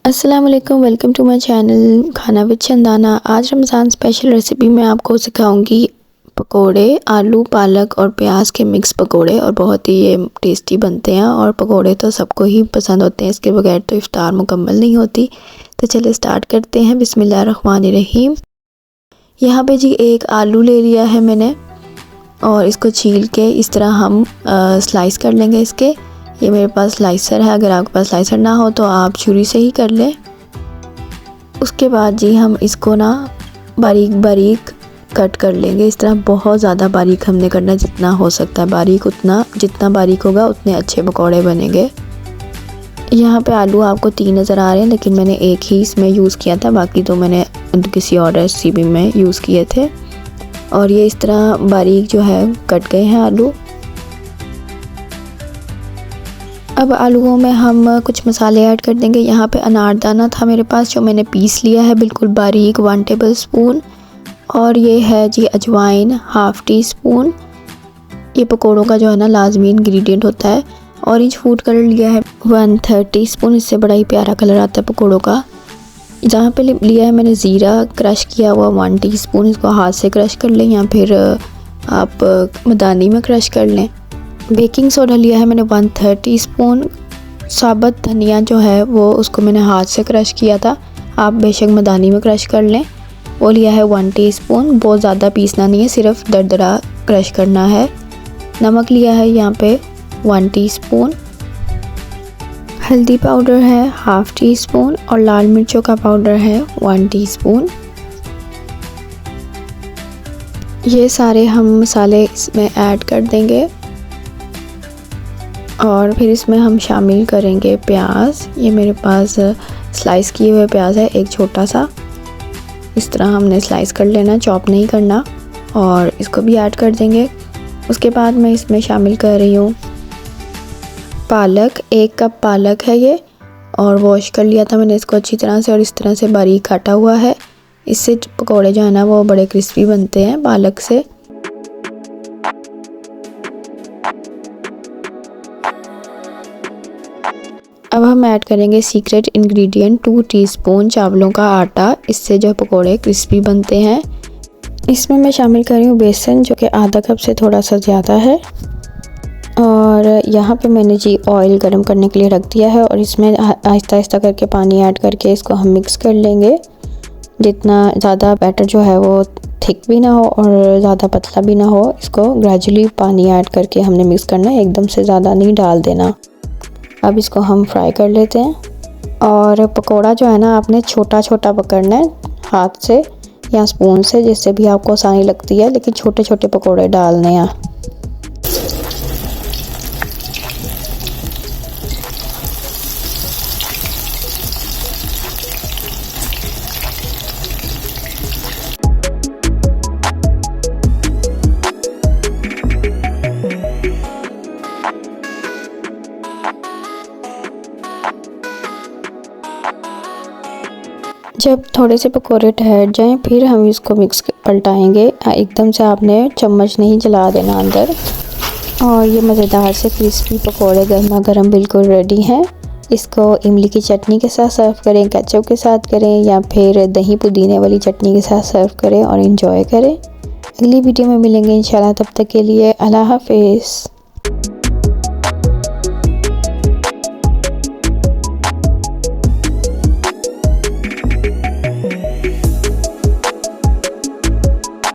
अस्सलाम वालेकुम, welcome to my channel खाना विद चंदाना। आज रमज़ान स्पेशल रेसिपी में आपको सिखाऊंगी पकोड़े, आलू पालक और प्याज के मिक्स पकोड़े। और बहुत ही ये टेस्टी बनते हैं और पकोड़े तो सबको ही पसंद होते हैं, इसके बगैर तो इफ्तार मुकम्मल नहीं होती। तो चलिए स्टार्ट करते हैं। बिस्मिल्लाहिर्रहमानिर्रहीम। यहाँ पे जी एक आलू ले लिया है मैंने और इसको छील के इस तरह हम स्लाइस कर लेंगे इसके। ये मेरे पास स्लाइसर है, अगर आपके पास स्लाइसर ना हो तो आप छुरी से ही कर लें। उसके बाद जी हम इसको ना बारीक बारीक कट कर लेंगे इस तरह। बहुत ज़्यादा बारीक हमने करना, जितना हो सकता है बारीक, उतना जितना बारीक होगा उतने अच्छे पकौड़े बनेंगे। यहाँ पे आलू आपको 3 नज़र आ रहे हैं, लेकिन मैंने एक ही इसमें यूज़ किया था, बाकी तो मैंने किसी और रेसिपी में यूज़ किए थे। और ये इस तरह बारीक जो है कट गए हैं आलू। अब आलूओं में हम कुछ मसाले ऐड कर देंगे। यहाँ पे अनारदाना था मेरे पास, जो मैंने पीस लिया है बिल्कुल बारीक, 1 टेबल स्पून। और ये है जी अजवाइन, ½ टी स्पून। ये पकोड़ों का जो है ना लाजमी इंग्रेडिएंट होता है। ऑरेंज फूड कलर लिया है 1/3 टीस्पून, इससे बड़ा ही प्यारा कलर आता है पकोड़ों का। जहाँ पे लिया है मैंने ज़ीरा क्रश किया हुआ 1 टीस्पून, इसको हाथ से क्रश कर लें या फिर आप मदानी में क्रश कर लें। बेकिंग सोडा लिया है मैंने 1/3 टीस्पून। साबुत धनिया जो है वो उसको मैंने हाथ से क्रश किया था, आप बेशक मदानी में क्रश कर लें। वो लिया है 1 टीस्पून, बहुत ज़्यादा पीसना नहीं है, सिर्फ दरदरा क्रश करना है। नमक लिया है यहाँ पे 1 टीस्पून। हल्दी पाउडर है ½ टीस्पून और लाल मिर्चों का पाउडर है 1 टीस्पून। ये सारे हम मसाले इसमें ऐड कर देंगे और फिर इसमें हम शामिल करेंगे प्याज। ये मेरे पास स्लाइस किए हुए प्याज है, एक छोटा सा। इस तरह हमने स्लाइस कर लेना, चॉप नहीं करना। और इसको भी ऐड कर देंगे। उसके बाद मैं इसमें शामिल कर रही हूँ पालक। 1 कप पालक है ये, और वॉश कर लिया था मैंने इसको अच्छी तरह से, और इस तरह से बारीक काटा हुआ है। इससे पकौड़े जो है ना वो बड़े क्रिस्पी बनते हैं पालक से। अब हम ऐड करेंगे सीक्रेट इंग्रेडिएंट 2 टीस्पून चावलों का आटा, इससे जो पकोड़े क्रिस्पी बनते हैं। इसमें मैं शामिल कर रही हूँ बेसन, जो कि आधा कप से थोड़ा सा ज़्यादा है। और यहाँ पे मैंने जी ऑयल गरम करने के लिए रख दिया है, और इसमें आहिस्ता आहिस्ता करके पानी ऐड करके इसको हम मिक्स कर लेंगे। जितना ज़्यादा बैटर जो है वो थिक भी ना हो और ज़्यादा पतला भी ना हो, इसको ग्रेजुअली पानी ऐड करके हमने मिक्स करना है, एकदम से ज़्यादा नहीं डाल देना। अब इसको हम फ्राई कर लेते हैं। और पकोड़ा जो है ना आपने छोटा छोटा पकड़ना है हाथ से या स्पून से, जिससे भी आपको आसानी लगती है, लेकिन छोटे छोटे पकोड़े डालने हैं। जब थोड़े से पकोड़े ठहर जाएं, फिर हम इसको मिक्स पलटाएंगे। एकदम से आपने चम्मच नहीं चला देना अंदर। और ये मज़ेदार से क्रिस्पी पकोड़े गर्मा गर्म बिल्कुल रेडी हैं। इसको इमली की चटनी के साथ सर्व करें, केचप के साथ करें, या फिर दही पुदीने वाली चटनी के साथ सर्व करें और इन्जॉय करें। अगली वीडियो में मिलेंगे इंशाल्लाह, तब तक के लिए अल्लाह हाफिज़।